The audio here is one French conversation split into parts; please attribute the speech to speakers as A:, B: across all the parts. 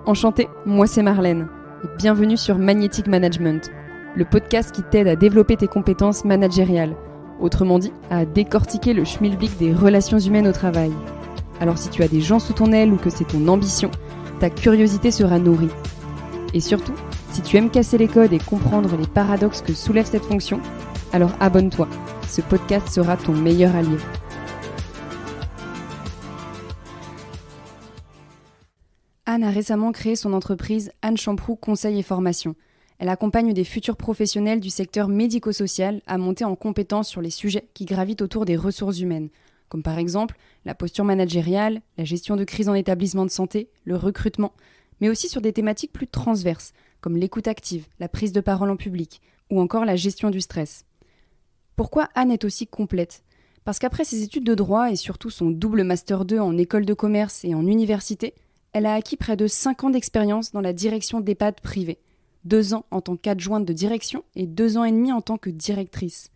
A: Enchantée, moi c'est Marlène et bienvenue sur Magnetic Management, le podcast qui t'aide à développer tes compétences managériales, autrement dit à décortiquer le schmilblick des relations humaines au travail. Alors si tu as des gens sous ton aile ou que c'est ton ambition, ta curiosité sera nourrie. Et surtout, si tu aimes casser les codes et comprendre les paradoxes que soulève cette fonction, alors abonne-toi, ce podcast sera ton meilleur allié. Anne a récemment créé son entreprise Anne Champroux Conseil et Formation. Elle accompagne des futurs professionnels du secteur médico-social à monter en compétences sur les sujets qui gravitent autour des ressources humaines, comme par exemple la posture managériale, la gestion de crise en établissement de santé, le recrutement, mais aussi sur des thématiques plus transverses, comme l'écoute active, la prise de parole en public, ou encore la gestion du stress. Pourquoi Anne est aussi complète ? Parce qu'après ses études de droit et surtout son double Master 2 en école de commerce et en université, elle a acquis près de 5 ans d'expérience dans la direction d'EHPAD privés, 2 ans en tant qu'adjointe de direction et 2 ans et demi en tant que directrice.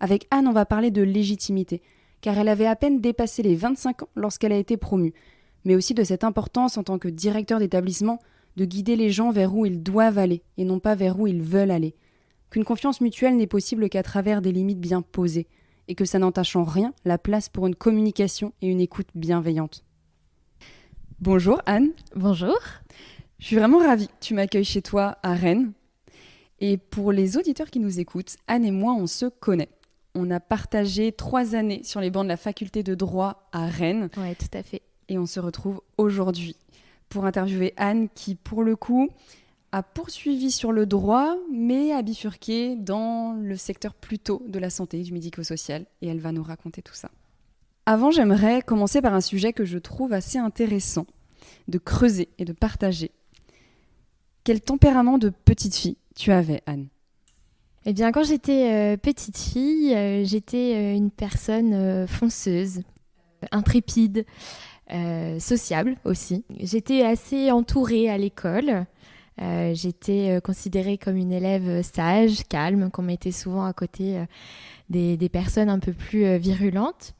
A: Avec Anne, on va parler de légitimité, car elle avait à peine dépassé les 25 ans lorsqu'elle a été promue, mais aussi de cette importance en tant que directeur d'établissement de guider les gens vers où ils doivent aller et non pas vers où ils veulent aller. Qu'une confiance mutuelle n'est possible qu'à travers des limites bien posées, et que ça n'entache en rien la place pour une communication et une écoute bienveillante. Bonjour Anne.
B: Bonjour.
A: Je suis vraiment ravie que tu m'accueilles chez toi à Rennes. Et pour les auditeurs qui nous écoutent, Anne et moi, on se connaît. On a partagé 3 années sur les bancs de la faculté de droit à Rennes.
B: Oui, tout à fait.
A: Et on se retrouve aujourd'hui pour interviewer Anne qui, pour le coup, a poursuivi sur le droit, mais a bifurqué dans le secteur plutôt de la santé, du médico-social. Et elle va nous raconter tout ça. Avant, j'aimerais commencer par un sujet que je trouve assez intéressant de creuser et de partager. Quel tempérament de petite fille tu avais, Anne ?
B: Eh bien, quand j'étais petite fille, j'étais une personne fonceuse, intrépide, sociable aussi. J'étais assez entourée à l'école. J'étais considérée comme une élève sage, calme, qu'on mettait souvent à côté des personnes un peu plus virulentes.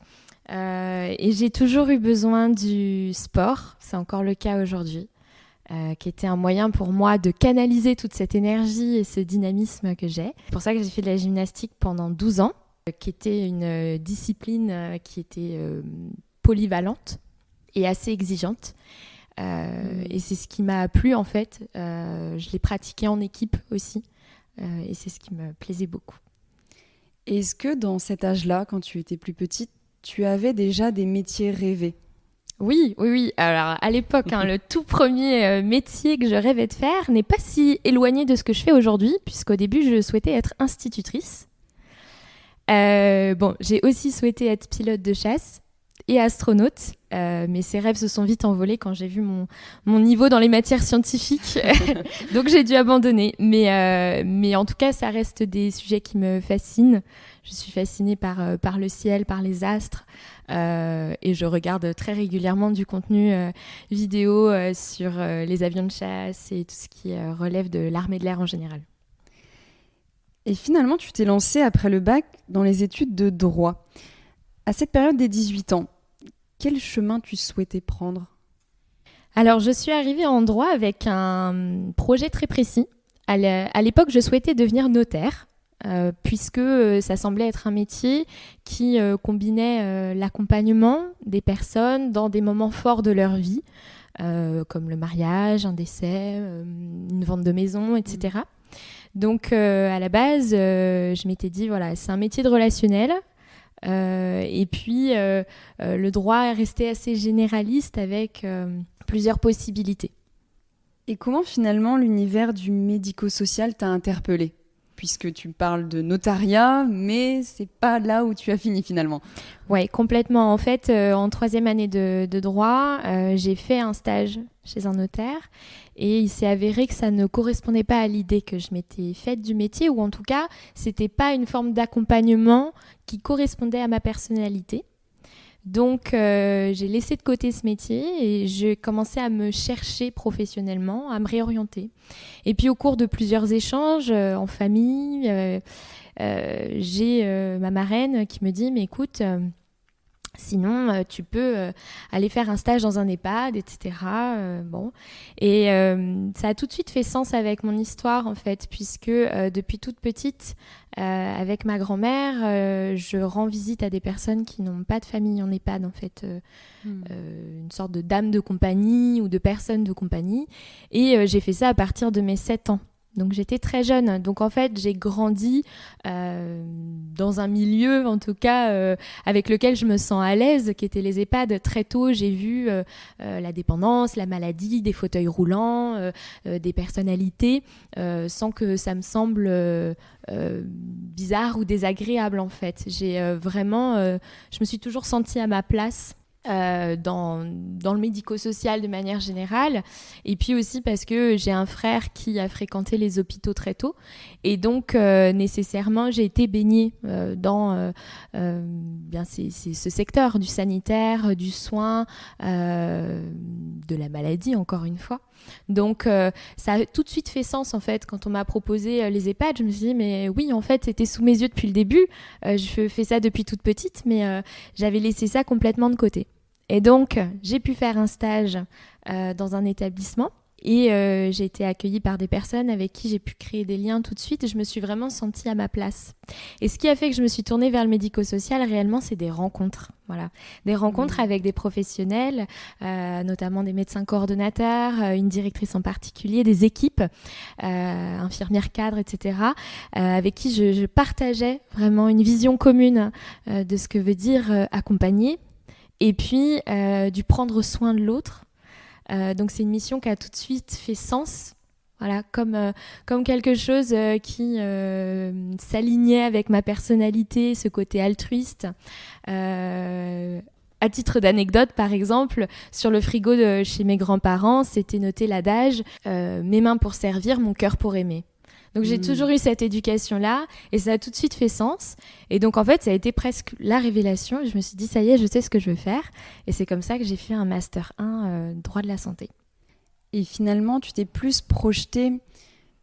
B: Et j'ai toujours eu besoin du sport, c'est encore le cas aujourd'hui, qui était un moyen pour moi de canaliser toute cette énergie et ce dynamisme que j'ai. C'est pour ça que j'ai fait de la gymnastique pendant 12 ans, qui était une discipline qui était polyvalente et assez exigeante. Et c'est ce qui m'a plu en fait. Je l'ai pratiqué en équipe aussi, et c'est ce qui me plaisait beaucoup.
A: Est-ce que dans cet âge-là, quand tu étais plus petite, tu avais déjà des métiers rêvés ?
B: Oui. Alors, à l'époque, le tout premier métier que je rêvais de faire n'est pas si éloigné de ce que je fais aujourd'hui, puisqu'au début, je souhaitais être institutrice. J'ai aussi souhaité être pilote de chasse et astronaute, mais ces rêves se sont vite envolés quand j'ai vu mon niveau dans les matières scientifiques, donc j'ai dû abandonner. Mais en tout cas, ça reste des sujets qui me fascinent. Je suis fascinée par le ciel, par les astres, et je regarde très régulièrement du contenu vidéo sur les avions de chasse et tout ce qui relève de l'armée de l'air en général.
A: Et finalement, tu t'es lancée après le bac dans les études de droit. À cette période des 18 ans, quel chemin tu souhaitais prendre ?
B: Alors, je suis arrivée en droit avec un projet très précis. À l'époque, je souhaitais devenir notaire, puisque ça semblait être un métier qui combinait l'accompagnement des personnes dans des moments forts de leur vie, comme le mariage, un décès, une vente de maison, etc. Donc, à la base, je m'étais dit, voilà, c'est un métier de relationnel. Et puis, le droit est resté assez généraliste avec plusieurs possibilités.
A: Et comment finalement l'univers du médico-social t'a interpellée ? Puisque tu parles de notariat, mais c'est pas là où tu as fini finalement.
B: Oui, complètement. En fait, en 3e année de droit, j'ai fait un stage chez un notaire et il s'est avéré que ça ne correspondait pas à l'idée que je m'étais faite du métier, ou en tout cas, c'était pas une forme d'accompagnement qui correspondait à ma personnalité. Donc, j'ai laissé de côté ce métier et j'ai commencé à me chercher professionnellement, à me réorienter. Et puis, au cours de plusieurs échanges en famille, j'ai ma marraine qui me dit « Mais écoute, Sinon, tu peux aller faire un stage dans un EHPAD, etc. Bon. Et ça a tout de suite fait sens avec mon histoire, en fait, puisque depuis toute petite, avec ma grand-mère, je rends visite à des personnes qui n'ont pas de famille en EHPAD, en fait. Une sorte de dame de compagnie ou de personne de compagnie. Et j'ai fait ça à partir de mes 7 ans. Donc j'étais très jeune. Donc en fait, j'ai grandi dans un milieu, en tout cas, avec lequel je me sens à l'aise, qui était les EHPAD. Très tôt, j'ai vu la dépendance, la maladie, des fauteuils roulants, des personnalités, sans que ça me semble bizarre ou désagréable, en fait. Je me suis toujours sentie à ma place. Dans le médico-social de manière générale, et puis aussi parce que j'ai un frère qui a fréquenté les hôpitaux très tôt, et donc nécessairement j'ai été baignée dans ce secteur du sanitaire, du soin, de la maladie, encore une fois. Donc ça a tout de suite fait sens, en fait. Quand on m'a proposé les EHPAD, je me suis dit mais oui, en fait c'était sous mes yeux depuis le début, je fais ça depuis toute petite, mais j'avais laissé ça complètement de côté. Et donc j'ai pu faire un stage dans un établissement, et j'ai été accueillie par des personnes avec qui j'ai pu créer des liens tout de suite, et je me suis vraiment sentie à ma place. Et ce qui a fait que je me suis tournée vers le médico-social, réellement, c'est des rencontres. Voilà. Des rencontres avec des professionnels, notamment des médecins coordonnateurs, une directrice en particulier, des équipes, infirmières cadres, etc., avec qui je partageais vraiment une vision commune de ce que veut dire accompagner, et puis du prendre soin de l'autre. Donc c'est une mission qui a tout de suite fait sens, voilà, comme quelque chose qui s'alignait avec ma personnalité, ce côté altruiste. À titre d'anecdote, par exemple, sur le frigo de chez mes grands-parents, c'était noté l'adage « mes mains pour servir, mon cœur pour aimer ». Donc j'ai toujours eu cette éducation-là, et ça a tout de suite fait sens. Et donc en fait, ça a été presque la révélation. Je me suis dit, ça y est, je sais ce que je veux faire. Et c'est comme ça que j'ai fait un Master 1 droit de la santé.
A: Et finalement, tu t'es plus projetée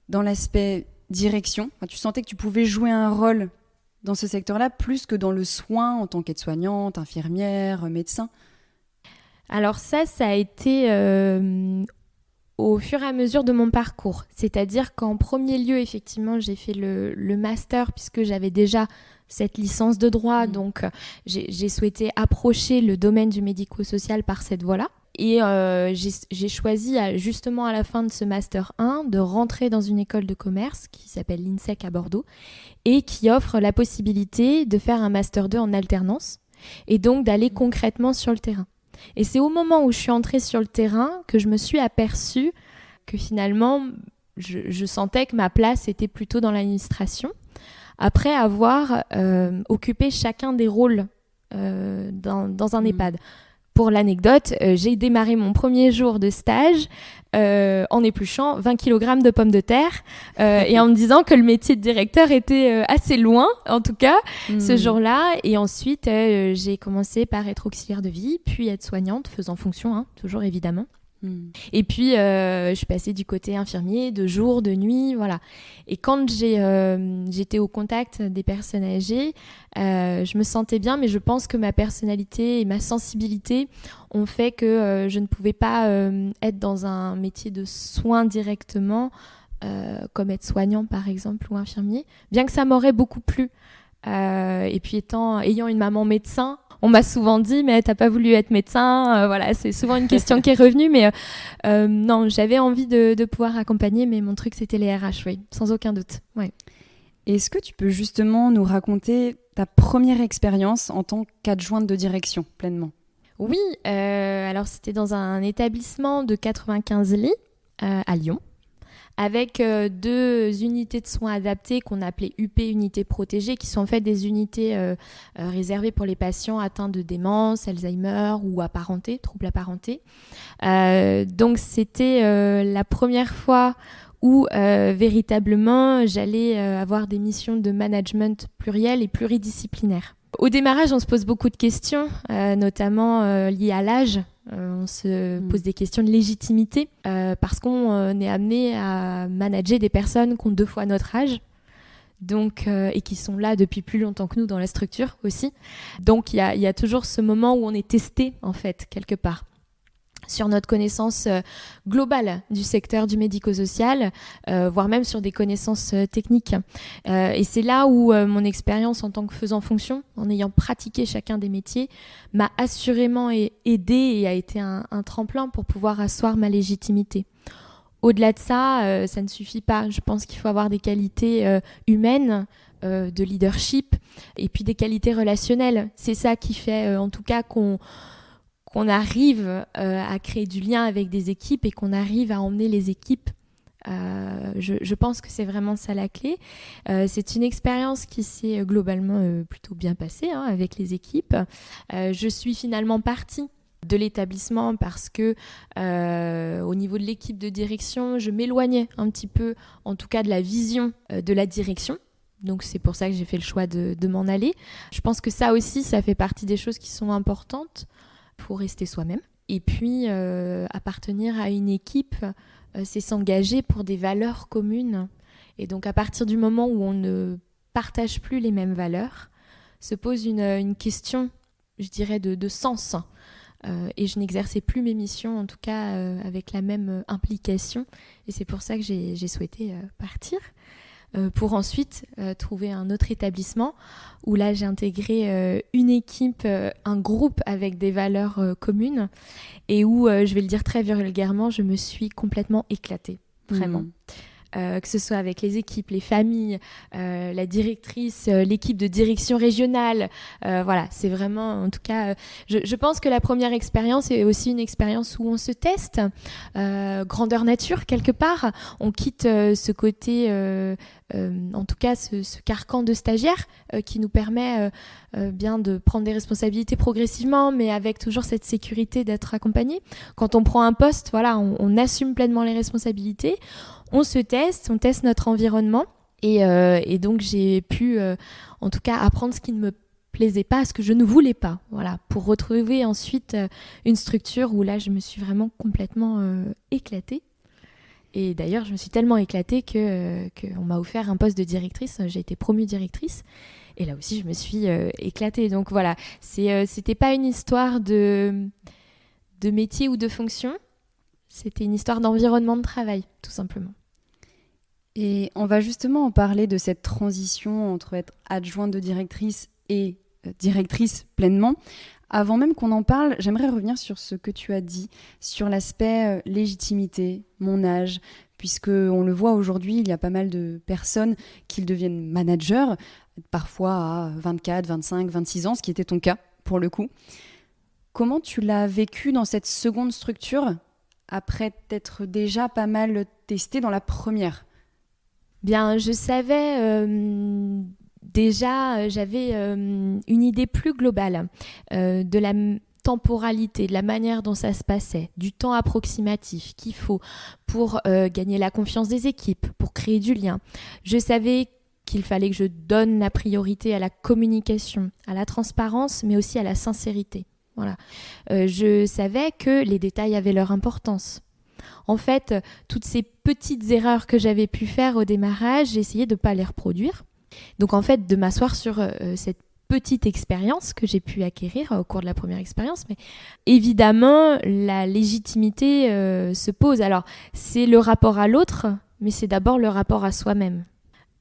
A: dans l'aspect direction. Enfin, tu sentais que tu pouvais jouer un rôle dans ce secteur-là, plus que dans le soin en tant qu'aide-soignante, infirmière, médecin.
B: Alors ça a été au fur et à mesure de mon parcours. C'est-à-dire qu'en premier lieu, effectivement, j'ai fait le master, puisque j'avais déjà cette licence de droit. Donc, j'ai souhaité approcher le domaine du médico-social par cette voie-là. Et j'ai choisi, justement à la fin de ce Master 1, de rentrer dans une école de commerce qui s'appelle l'INSEC à Bordeaux, et qui offre la possibilité de faire un Master 2 en alternance, et donc d'aller concrètement sur le terrain. Et c'est au moment où je suis entrée sur le terrain que je me suis aperçue que finalement, je sentais que ma place était plutôt dans l'administration, après avoir occupé chacun des rôles dans un EHPAD. Pour l'anecdote, j'ai démarré mon premier jour de stage en épluchant 20 kg de pommes de terre et en me disant que le métier de directeur était assez loin, en tout cas, ce jour-là. Et ensuite, j'ai commencé par être auxiliaire de vie, puis être soignante, faisant fonction, toujours évidemment. Et puis, je suis passée du côté infirmier, de jour, de nuit, voilà. Et quand j'étais au contact des personnes âgées, je me sentais bien, mais je pense que ma personnalité et ma sensibilité ont fait que je ne pouvais pas être dans un métier de soins directement, comme être soignant, par exemple, ou infirmier, bien que ça m'aurait beaucoup plu. Et puis, ayant une maman médecin, on m'a souvent dit, mais t'as pas voulu être médecin, voilà, c'est souvent une question qui est revenue, mais non, j'avais envie de pouvoir accompagner, mais mon truc c'était les RH, oui, sans aucun doute. Ouais.
A: Est-ce que tu peux justement nous raconter ta première expérience en tant qu'adjointe de direction, pleinement ?
B: Oui, alors c'était dans un établissement de 95 lits à Lyon, avec 2 unités de soins adaptées qu'on appelait UP, unités protégées, qui sont en fait des unités réservées pour les patients atteints de démence, Alzheimer ou apparentés, troubles apparentés. Donc c'était la première fois où véritablement j'allais avoir des missions de management pluriel et pluridisciplinaire. Au démarrage, on se pose beaucoup de questions, notamment liées à l'âge. On se pose des questions de légitimité parce qu'on est amené à manager des personnes qui ont 2 fois notre âge. Donc, et qui sont là depuis plus longtemps que nous dans la structure aussi. Donc il y a toujours ce moment où on est testé en fait quelque part sur notre connaissance globale du secteur du médico-social, voire même sur des connaissances techniques. Et c'est là où mon expérience en tant que faisant fonction, en ayant pratiqué chacun des métiers, m'a assurément aidé et a été un tremplin pour pouvoir asseoir ma légitimité. Au-delà de ça, ça ne suffit pas. Je pense qu'il faut avoir des qualités humaines, de leadership, et puis des qualités relationnelles. C'est ça qui fait, en tout cas, qu'on arrive à créer du lien avec des équipes et qu'on arrive à emmener les équipes. Je pense que c'est vraiment ça la clé. C'est une expérience qui s'est globalement plutôt bien passée avec les équipes. Je suis finalement partie de l'établissement parce que au niveau de l'équipe de direction, je m'éloignais un petit peu, en tout cas de la vision de la direction. Donc c'est pour ça que j'ai fait le choix de m'en aller. Je pense que ça aussi, ça fait partie des choses qui sont importantes pour rester soi-même. Et puis appartenir à une équipe, c'est s'engager pour des valeurs communes. Et donc à partir du moment où on ne partage plus les mêmes valeurs, se pose une question, je dirais, de sens. Et je n'exerçais plus mes missions, en tout cas avec la même implication. Et c'est pour ça que j'ai souhaité partir, pour ensuite trouver un autre établissement où là j'ai intégré une équipe, un groupe avec des valeurs communes et où, je vais le dire très vulgairement, je me suis complètement éclatée, vraiment. Que ce soit avec les équipes, les familles, la directrice, l'équipe de direction régionale. Voilà, c'est vraiment, en tout cas, je pense que la première expérience est aussi une expérience où on se teste, grandeur nature quelque part. On quitte ce côté, en tout cas ce carcan de stagiaire qui nous permet bien de prendre des responsabilités progressivement, mais avec toujours cette sécurité d'être accompagné. Quand on prend un poste, voilà, on assume pleinement les responsabilités. On se teste, on teste notre environnement et donc j'ai pu en tout cas apprendre ce qui ne me plaisait pas, ce que je ne voulais pas, voilà, pour retrouver ensuite une structure où là je me suis vraiment complètement éclatée. Et d'ailleurs je me suis tellement éclatée qu'on m'a offert un poste de directrice, j'ai été promue directrice et là aussi je me suis éclatée. Donc voilà, c'était pas une histoire de métier ou de fonction, c'était une histoire d'environnement de travail, tout simplement.
A: Et on va justement en parler de cette transition entre être adjointe de directrice et directrice pleinement. Avant même qu'on en parle, j'aimerais revenir sur ce que tu as dit, sur l'aspect légitimité, mon âge, puisqu'on le voit aujourd'hui, il y a pas mal de personnes qui deviennent managers, parfois à 24, 25, 26 ans, ce qui était ton cas pour le coup. Comment tu l'as vécu dans cette seconde structure, après t'être déjà pas mal testé dans la première ?
B: Bien, je savais déjà, j'avais une idée plus globale de la temporalité, de la manière dont ça se passait, du temps approximatif qu'il faut pour gagner la confiance des équipes, pour créer du lien. Je savais qu'il fallait que je donne la priorité à la communication, à la transparence, mais aussi à la sincérité. Voilà. Je savais que les détails avaient leur importance. En fait, toutes ces petites erreurs que j'avais pu faire au démarrage, j'ai essayé de ne pas les reproduire. Donc en fait, de m'asseoir sur cette petite expérience que j'ai pu acquérir au cours de la première expérience. Mais évidemment, la légitimité se pose. Alors, c'est le rapport à l'autre, mais c'est d'abord le rapport à soi-même.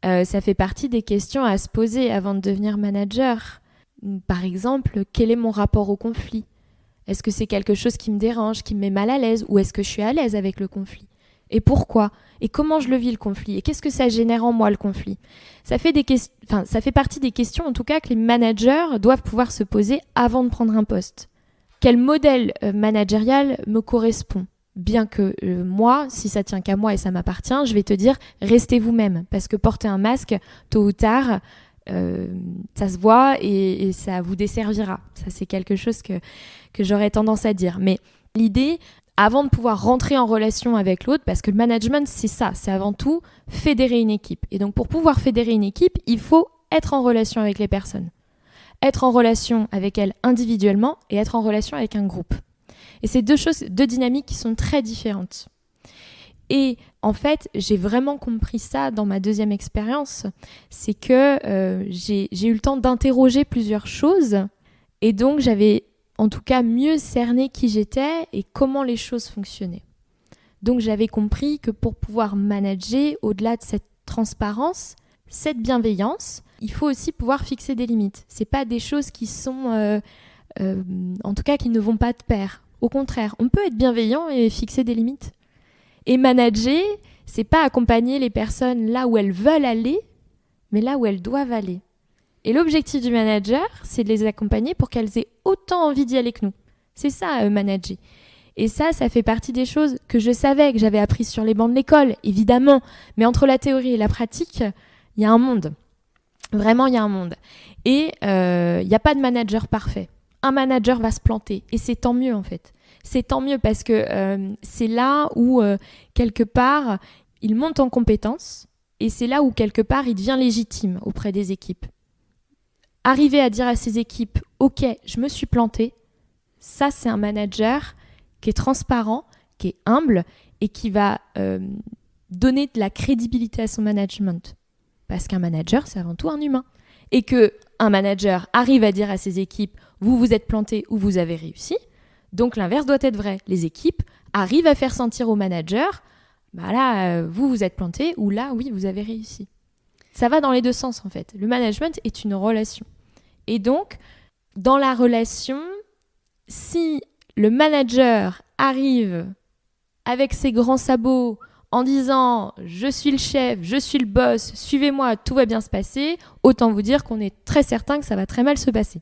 B: Ça fait partie des questions à se poser avant de devenir manager. Par exemple, quel est mon rapport au conflit ? Est-ce que c'est quelque chose qui me dérange, qui me met mal à l'aise, ou est-ce que je suis à l'aise avec le conflit ? Et pourquoi ? Et comment je le vis, le conflit ? Et qu'est-ce que ça génère en moi, le conflit ? Ça fait partie des questions, en tout cas, que les managers doivent pouvoir se poser avant de prendre un poste. Quel modèle managérial me correspond ? Bien que moi, si ça tient qu'à moi et ça m'appartient, je vais te dire, restez vous-même. Parce que porter un masque, tôt ou tard, ça se voit et ça vous desservira. Ça, c'est quelque chose que j'aurais tendance à dire. Mais l'idée, avant de pouvoir rentrer en relation avec l'autre, parce que le management, c'est ça, c'est avant tout fédérer une équipe. Et donc, pour pouvoir fédérer une équipe, il faut être en relation avec les personnes. Être en relation avec elles individuellement et être en relation avec un groupe. Et c'est deux dynamiques qui sont très différentes. Et en fait, j'ai vraiment compris ça dans ma deuxième expérience. C'est que j'ai eu le temps d'interroger plusieurs choses. Et donc, j'avais en tout cas mieux cerné qui j'étais et comment les choses fonctionnaient. Donc, j'avais compris que pour pouvoir manager, au-delà de cette transparence, cette bienveillance, il faut aussi pouvoir fixer des limites. Ce n'est pas des choses qui sont, en tout cas, qui ne vont pas de pair. Au contraire, on peut être bienveillant et fixer des limites. Et manager, c'est pas accompagner les personnes là où elles veulent aller, mais là où elles doivent aller. Et l'objectif du manager, c'est de les accompagner pour qu'elles aient autant envie d'y aller que nous. C'est ça, manager. Et ça fait partie des choses que je savais, que j'avais apprises sur les bancs de l'école, évidemment. Mais entre la théorie et la pratique, il y a un monde. Vraiment, il y a un monde. Et il n'y a pas de manager parfait. Un manager va se planter. Et c'est tant mieux, en fait. C'est tant mieux parce que c'est là où, quelque part, il monte en compétence et c'est là où, quelque part, il devient légitime auprès des équipes. Arriver à dire à ses équipes « Ok, je me suis planté », ça, c'est un manager qui est transparent, qui est humble et qui va donner de la crédibilité à son management. Parce qu'un manager, c'est avant tout un humain. Et qu'un manager arrive à dire à ses équipes « Vous vous êtes planté ou vous avez réussi », donc l'inverse doit être vrai. Les équipes arrivent à faire sentir au manager, là, vous vous êtes planté, ou là, oui, vous avez réussi. Ça va dans les deux sens, en fait. Le management est une relation. Et donc, dans la relation, si le manager arrive avec ses grands sabots en disant « Je suis le chef, je suis le boss, suivez-moi, tout va bien se passer », autant vous dire qu'on est très certain que ça va très mal se passer.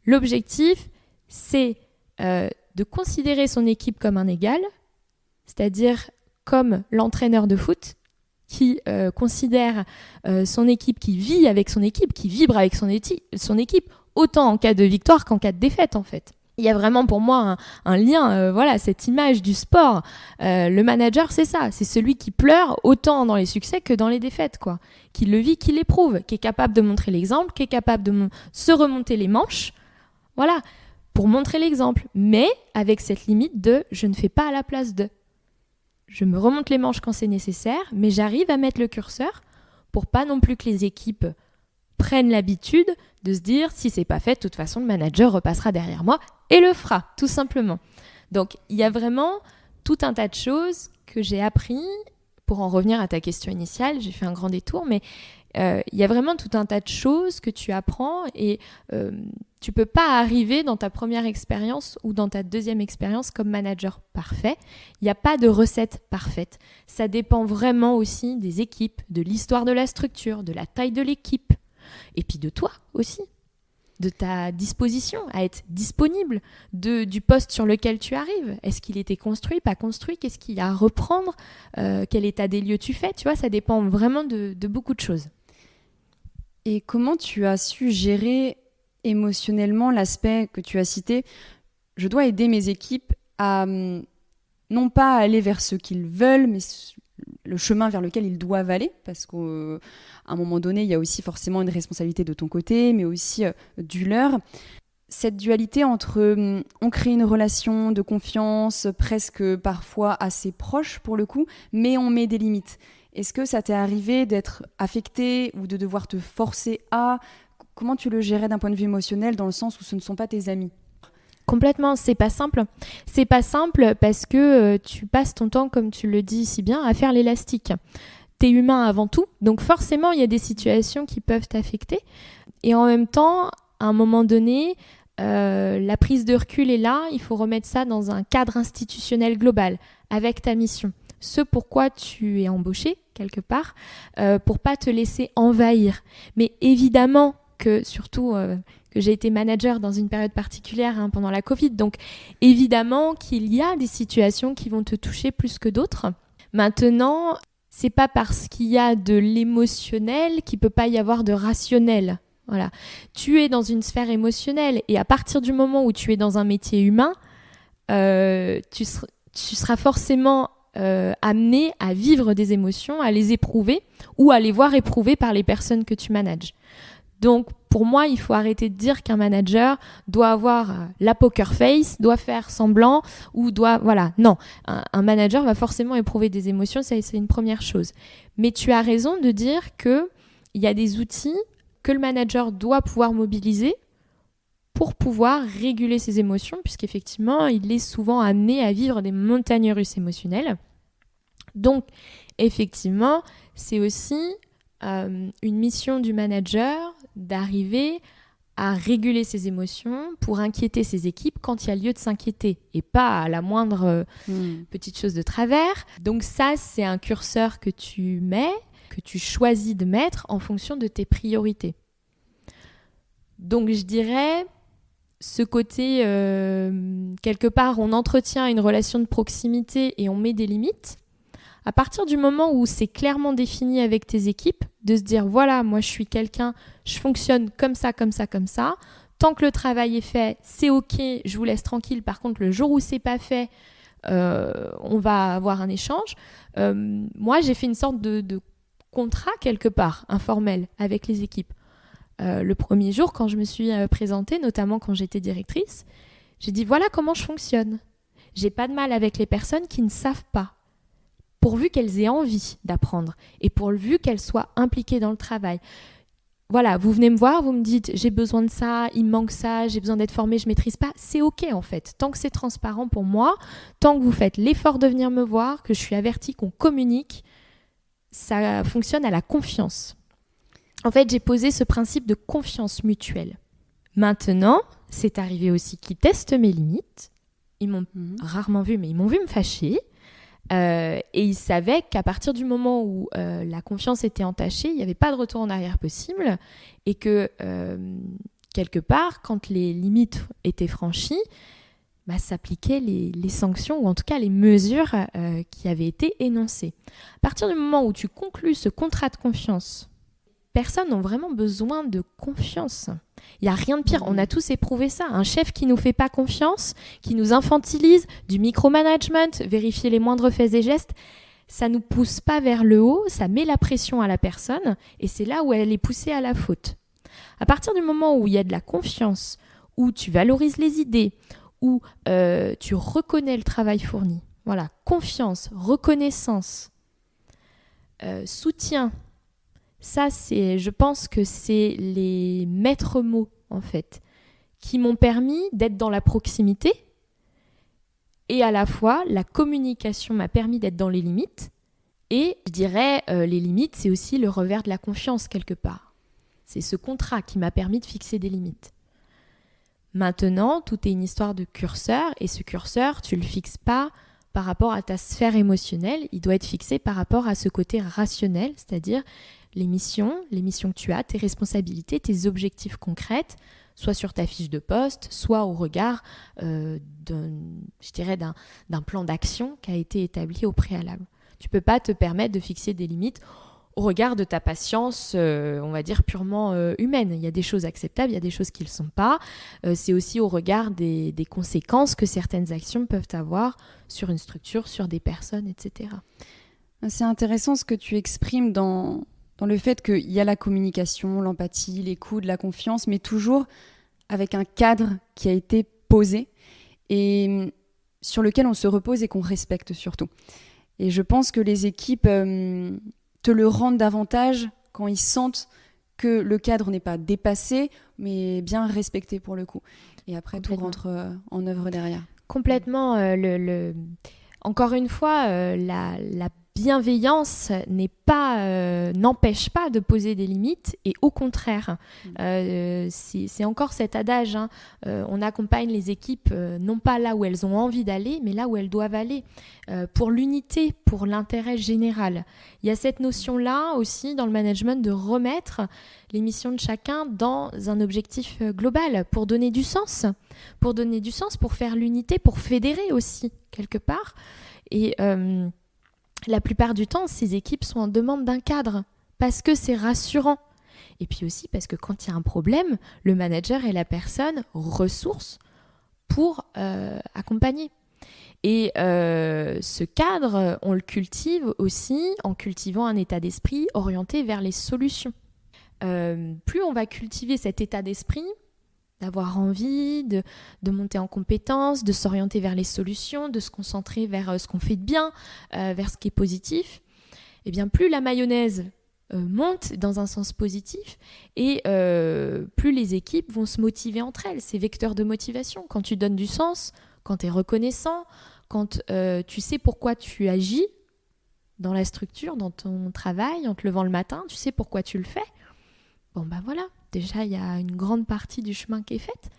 B: L'objectif, c'est de considérer son équipe comme un égal, c'est-à-dire comme l'entraîneur de foot qui considère son équipe, qui vit avec son équipe, qui vibre avec son équipe, autant en cas de victoire qu'en cas de défaite en fait. Il y a vraiment pour moi un lien, cette image du sport. Le manager, c'est ça, c'est celui qui pleure autant dans les succès que dans les défaites, quoi. Qui le vit, qui l'éprouve, qui est capable de montrer l'exemple, qui est capable de se remonter les manches. Voilà. Pour montrer l'exemple, mais avec cette limite de « je ne fais pas à la place de ». Je me remonte les manches quand c'est nécessaire, mais j'arrive à mettre le curseur pour pas non plus que les équipes prennent l'habitude de se dire « si c'est pas fait, de toute façon, le manager repassera derrière moi et le fera, tout simplement ». Donc, il y a vraiment tout un tas de choses que j'ai appris. Pour en revenir à ta question initiale, j'ai fait un grand détour, mais il y a vraiment tout un tas de choses que tu apprends et tu peux pas arriver dans ta première expérience ou dans ta deuxième expérience comme manager parfait. Il n'y a pas de recette parfaite. Ça dépend vraiment aussi des équipes, de l'histoire de la structure, de la taille de l'équipe et puis de toi aussi, de ta disposition à être disponible, du poste sur lequel tu arrives. Est-ce qu'il était construit, pas construit? Qu'est-ce qu'il y a à reprendre? Quel état des lieux tu fais? Tu vois, ça dépend vraiment de beaucoup de choses.
A: Et comment tu as su gérer émotionnellement l'aspect que tu as cité? Je dois aider mes équipes à non pas aller vers ce qu'ils veulent, mais le chemin vers lequel ils doivent aller, parce qu'à un moment donné, il y a aussi forcément une responsabilité de ton côté, mais aussi du leur. Cette dualité entre on crée une relation de confiance, presque parfois assez proche pour le coup, mais on met des limites. Est-ce que ça t'est arrivé d'être affecté ou de devoir te forcer à... Comment tu le gérais d'un point de vue émotionnel, dans le sens où ce ne sont pas tes amis?
B: Complètement, c'est pas simple. C'est pas simple parce que tu passes ton temps, comme tu le dis si bien, à faire l'élastique. T'es humain avant tout, donc forcément, il y a des situations qui peuvent t'affecter. Et en même temps, à un moment donné, la prise de recul est là, il faut remettre ça dans un cadre institutionnel global, avec ta mission. Ce pourquoi tu es embauché, quelque part, pour pas te laisser envahir. Mais évidemment que, surtout, que j'ai été manager dans une période particulière pendant la Covid, donc évidemment qu'il y a des situations qui vont te toucher plus que d'autres. Maintenant, c'est pas parce qu'il y a de l'émotionnel qu'il peut pas y avoir de rationnel. Voilà. Tu es dans une sphère émotionnelle et à partir du moment où tu es dans un métier humain, tu seras forcément amené à vivre des émotions, à les éprouver ou à les voir éprouvées par les personnes que tu manages. Donc, pour moi, il faut arrêter de dire qu'un manager doit avoir la poker face, doit faire semblant ou doit... Voilà, non. Un manager va forcément éprouver des émotions, ça, c'est une première chose. Mais tu as raison de dire qu'il y a des outils que le manager doit pouvoir mobiliser pour pouvoir réguler ses émotions, puisqu'effectivement, il est souvent amené à vivre des montagnes russes émotionnelles. Donc, effectivement, c'est aussi une mission du manager d'arriver à réguler ses émotions pour inquiéter ses équipes quand il y a lieu de s'inquiéter et pas à la moindre petite chose de travers. Donc ça, c'est un curseur que tu mets, que tu choisis de mettre en fonction de tes priorités. Donc je dirais, ce côté, quelque part, on entretient une relation de proximité et on met des limites. À partir du moment où c'est clairement défini avec tes équipes, de se dire, voilà, moi je suis quelqu'un, je fonctionne comme ça, comme ça, comme ça. Tant que le travail est fait, c'est OK, je vous laisse tranquille. Par contre, le jour où c'est pas fait, on va avoir un échange. Moi, j'ai fait une sorte de contrat quelque part, informel, avec les équipes. Le premier jour, quand je me suis présentée, notamment quand j'étais directrice, j'ai dit, voilà comment je fonctionne. J'ai pas de mal avec les personnes qui ne savent pas, pourvu qu'elles aient envie d'apprendre et pourvu qu'elles soient impliquées dans le travail. Voilà, vous venez me voir, vous me dites j'ai besoin de ça, il me manque ça, j'ai besoin d'être formée, je ne maîtrise pas. C'est OK en fait. Tant que c'est transparent pour moi, tant que vous faites l'effort de venir me voir, que je suis avertie, qu'on communique, ça fonctionne à la confiance. En fait, j'ai posé ce principe de confiance mutuelle. Maintenant, c'est arrivé aussi qu'ils testent mes limites. Ils m'ont rarement vu, mais ils m'ont vu me fâcher. Et ils savaient qu'à partir du moment où la confiance était entachée, il n'y avait pas de retour en arrière possible et que quelque part, quand les limites étaient franchies, s'appliquaient les sanctions ou en tout cas les mesures qui avaient été énoncées. À partir du moment où tu conclus ce contrat de confiance, personnes n'ont vraiment besoin de confiance. Il n'y a rien de pire, on a tous éprouvé ça. Un chef qui ne nous fait pas confiance, qui nous infantilise, du micromanagement, vérifier les moindres faits et gestes, ça ne nous pousse pas vers le haut, ça met la pression à la personne et c'est là où elle est poussée à la faute. À partir du moment où il y a de la confiance, où tu valorises les idées, où tu reconnais le travail fourni, voilà, confiance, reconnaissance, soutien, ça, je pense que c'est les maîtres mots, en fait, qui m'ont permis d'être dans la proximité et à la fois, la communication m'a permis d'être dans les limites et je dirais, les limites, c'est aussi le revers de la confiance quelque part. C'est ce contrat qui m'a permis de fixer des limites. Maintenant, tout est une histoire de curseur et ce curseur, tu ne le fixes pas par rapport à ta sphère émotionnelle, il doit être fixé par rapport à ce côté rationnel, c'est-à-dire les missions que tu as, tes responsabilités, tes objectifs concrets, soit sur ta fiche de poste, soit au regard d'un plan d'action qui a été établi au préalable. Tu ne peux pas te permettre de fixer des limites au regard de ta patience, on va dire, purement humaine. Il y a des choses acceptables, il y a des choses qui ne le sont pas. C'est aussi au regard des conséquences que certaines actions peuvent avoir sur une structure, sur des personnes, etc.
A: C'est intéressant ce que tu exprimes dans le fait qu'il y a la communication, l'empathie, l'écoute, la confiance, mais toujours avec un cadre qui a été posé et sur lequel on se repose et qu'on respecte surtout. Et je pense que les équipes te le rendent davantage quand ils sentent que le cadre n'est pas dépassé, mais bien respecté pour le coup. Et après, tout rentre en œuvre derrière.
B: Complètement. Encore une fois, la bienveillance n'empêche pas de poser des limites et au contraire, c'est encore cet adage, on accompagne les équipes non pas là où elles ont envie d'aller, mais là où elles doivent aller, pour l'unité, pour l'intérêt général. Il y a cette notion-là aussi dans le management de remettre les missions de chacun dans un objectif global pour donner du sens, pour faire l'unité, pour fédérer aussi quelque part. Et la plupart du temps, ces équipes sont en demande d'un cadre parce que c'est rassurant. Et puis aussi parce que quand il y a un problème, le manager est la personne ressource pour accompagner. Et ce cadre, on le cultive aussi en cultivant un état d'esprit orienté vers les solutions. plus on va cultiver cet état d'esprit, d'avoir envie de monter en compétences, de s'orienter vers les solutions, de se concentrer vers ce qu'on fait de bien, vers ce qui est positif, et bien plus la mayonnaise monte dans un sens positif et plus les équipes vont se motiver entre elles. C'est vecteur de motivation. Quand tu donnes du sens, quand tu es reconnaissant, quand tu sais pourquoi tu agis dans la structure, dans ton travail, en te levant le matin, tu sais pourquoi tu le fais. Bon ben voilà, déjà il y a une grande partie du chemin qui est faite.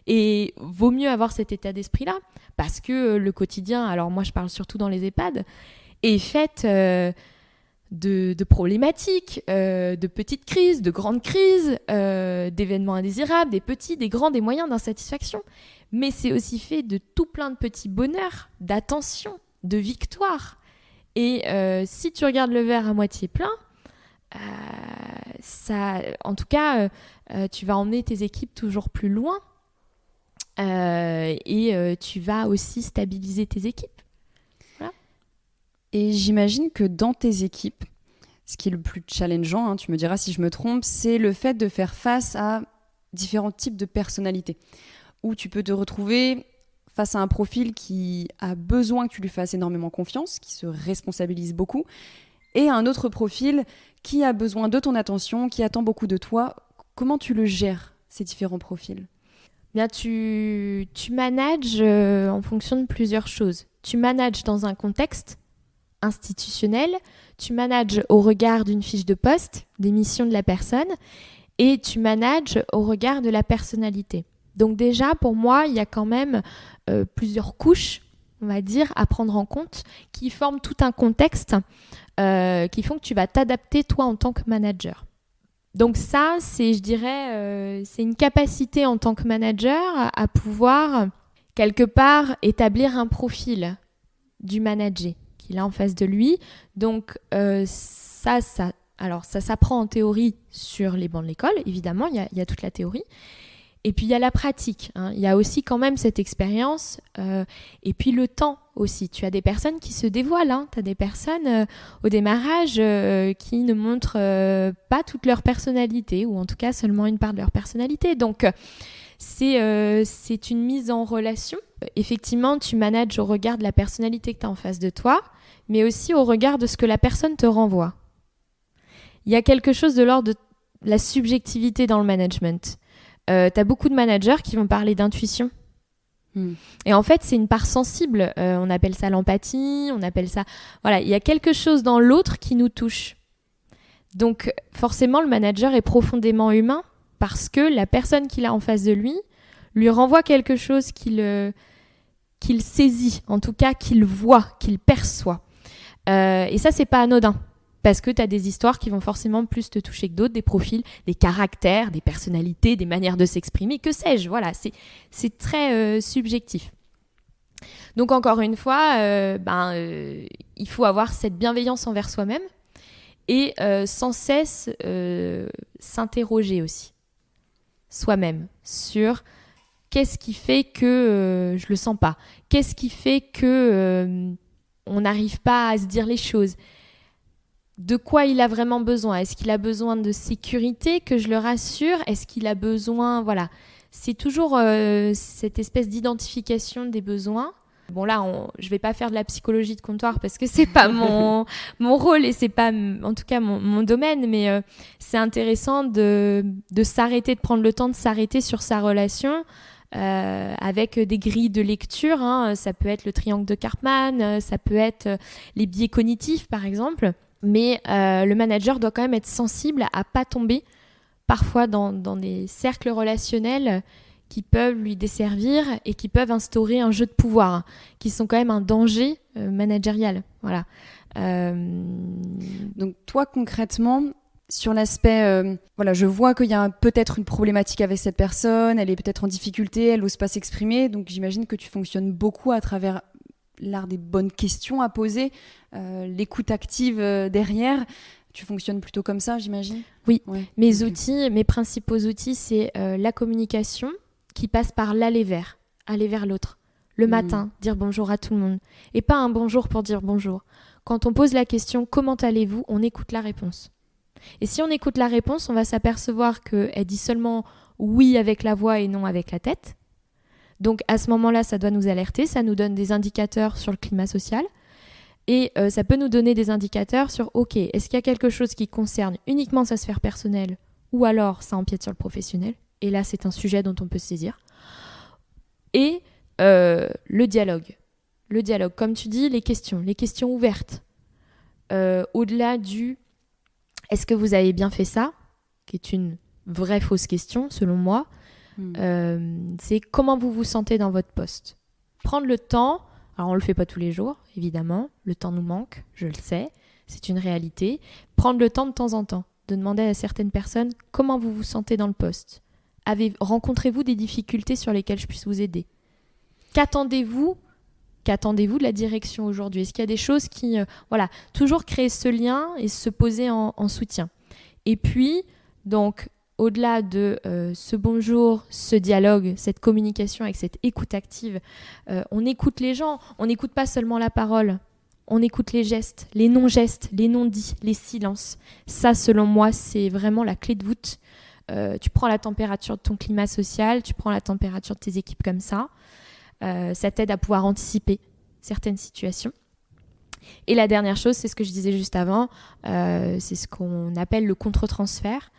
B: Et vaut mieux avoir cet état d'esprit-là, parce que le quotidien, alors moi je parle surtout dans les EHPAD, est fait de problématiques, de petites crises, de grandes crises, d'événements indésirables, des petits, des grands, des moyens d'insatisfaction. Mais c'est aussi fait de tout plein de petits bonheurs, d'attention, de victoires. Et si tu regardes le verre à moitié plein, ça, en tout cas, tu vas emmener tes équipes toujours plus loin et tu vas aussi stabiliser tes équipes. Voilà.
A: Et j'imagine que dans tes équipes, ce qui est le plus challengeant, hein, tu me diras si je me trompe, c'est le fait de faire face à différents types de personnalités, où tu peux te retrouver face à un profil qui a besoin que tu lui fasses énormément confiance, qui se responsabilise beaucoup, et un autre profil qui a besoin de ton attention, qui attend beaucoup de toi. Comment tu le gères, ces différents profils ?
B: Bien, tu manages en fonction de plusieurs choses. Tu manages dans un contexte institutionnel, tu manages au regard d'une fiche de poste, des missions de la personne, et tu manages au regard de la personnalité. Donc déjà, pour moi, il y a quand même plusieurs couches, on va dire, à prendre en compte, qui forment tout un contexte, qui font que tu vas t'adapter toi en tant que manager. Donc ça, c'est, je dirais, c'est une capacité en tant que manager à pouvoir, quelque part, établir un profil du manager qu'il a en face de lui. Donc ça s'apprend en théorie sur les bancs de l'école, évidemment, il y a toute la théorie. Et puis il y a la pratique, hein. Il y a aussi quand même cette expérience et puis le temps aussi. Tu as des personnes qui se dévoilent, hein. Tu as des personnes au démarrage qui ne montrent pas toute leur personnalité ou en tout cas seulement une part de leur personnalité. Donc c'est une mise en relation. Effectivement, tu manages au regard de la personnalité que tu as en face de toi, mais aussi au regard de ce que la personne te renvoie. Il y a quelque chose de l'ordre de la subjectivité dans le management. T'as beaucoup de managers qui vont parler d'intuition. Et en fait, c'est une part sensible. On appelle ça l'empathie, on appelle ça... Voilà, il y a quelque chose dans l'autre qui nous touche. Donc, forcément, le manager est profondément humain parce que la personne qu'il a en face de lui renvoie quelque chose qu'il saisit, en tout cas qu'il voit, qu'il perçoit. Et ça, c'est pas anodin. Parce que tu as des histoires qui vont forcément plus te toucher que d'autres, des profils, des caractères, des personnalités, des manières de s'exprimer, que sais-je. Voilà, c'est très subjectif. Donc encore une fois, il faut avoir cette bienveillance envers soi-même et sans cesse s'interroger aussi soi-même sur qu'est-ce qui fait que je le sens pas, qu'est-ce qui fait que on n'arrive pas à se dire les choses. De quoi il a vraiment besoin ? Est-ce qu'il a besoin de sécurité, que je le rassure ? Est-ce qu'il a besoin... Voilà, c'est toujours cette espèce d'identification des besoins. Bon là, je vais pas faire de la psychologie de comptoir parce que c'est pas mon rôle et c'est pas, en tout cas, mon domaine. Mais c'est intéressant de s'arrêter, de prendre le temps de s'arrêter sur sa relation avec des grilles de lecture. Hein. Ça peut être le triangle de Karpman, ça peut être les biais cognitifs, par exemple. Mais le manager doit quand même être sensible à pas tomber parfois dans des cercles relationnels qui peuvent lui desservir et qui peuvent instaurer un jeu de pouvoir, hein, qui sont quand même un danger managérial. Voilà.
A: Donc toi, concrètement, sur l'aspect, je vois qu'il y a peut-être une problématique avec cette personne, elle est peut-être en difficulté, elle n'ose pas s'exprimer, donc j'imagine que tu fonctionnes beaucoup à travers l'art des bonnes questions à poser, l'écoute active derrière. Tu fonctionnes plutôt comme ça, j'imagine ?
B: Oui, ouais. Mes principaux outils, c'est la communication qui passe par aller vers l'autre. Le matin, dire bonjour à tout le monde. Et pas un bonjour pour dire bonjour. Quand on pose la question « Comment allez-vous ?», on écoute la réponse. Et si on écoute la réponse, on va s'apercevoir qu'elle dit seulement oui avec la voix et non avec la tête. Donc à ce moment-là, ça doit nous alerter, ça nous donne des indicateurs sur le climat social. Et ça peut nous donner des indicateurs sur, ok, est-ce qu'il y a quelque chose qui concerne uniquement sa sphère personnelle ou alors ça empiète sur le professionnel? Et là, c'est un sujet dont on peut se saisir. Et le dialogue. Le dialogue, comme tu dis, les questions ouvertes. Au-delà du « est-ce que vous avez bien fait ça ?» qui est une vraie fausse question, selon moi. C'est comment vous vous sentez dans votre poste. Prendre le temps, alors on ne le fait pas tous les jours, évidemment, le temps nous manque, je le sais, c'est une réalité. Prendre le temps de temps en temps, de demander à certaines personnes comment vous vous sentez dans le poste. Rencontrez-vous des difficultés sur lesquelles je puisse vous aider? Qu'attendez-vous de la direction aujourd'hui? Est-ce qu'il y a des choses qui... voilà, toujours créer ce lien et se poser en soutien. Et puis, donc, au-delà de ce bonjour, ce dialogue, cette communication avec cette écoute active, on écoute les gens, on n'écoute pas seulement la parole, on écoute les gestes, les non-gestes, les non-dits, les silences. Ça, selon moi, c'est vraiment la clé de voûte. Tu prends la température de ton climat social, tu prends la température de tes équipes comme ça. Ça t'aide à pouvoir anticiper certaines situations. Et la dernière chose, c'est ce que je disais juste avant, c'est ce qu'on appelle le contre-transfert,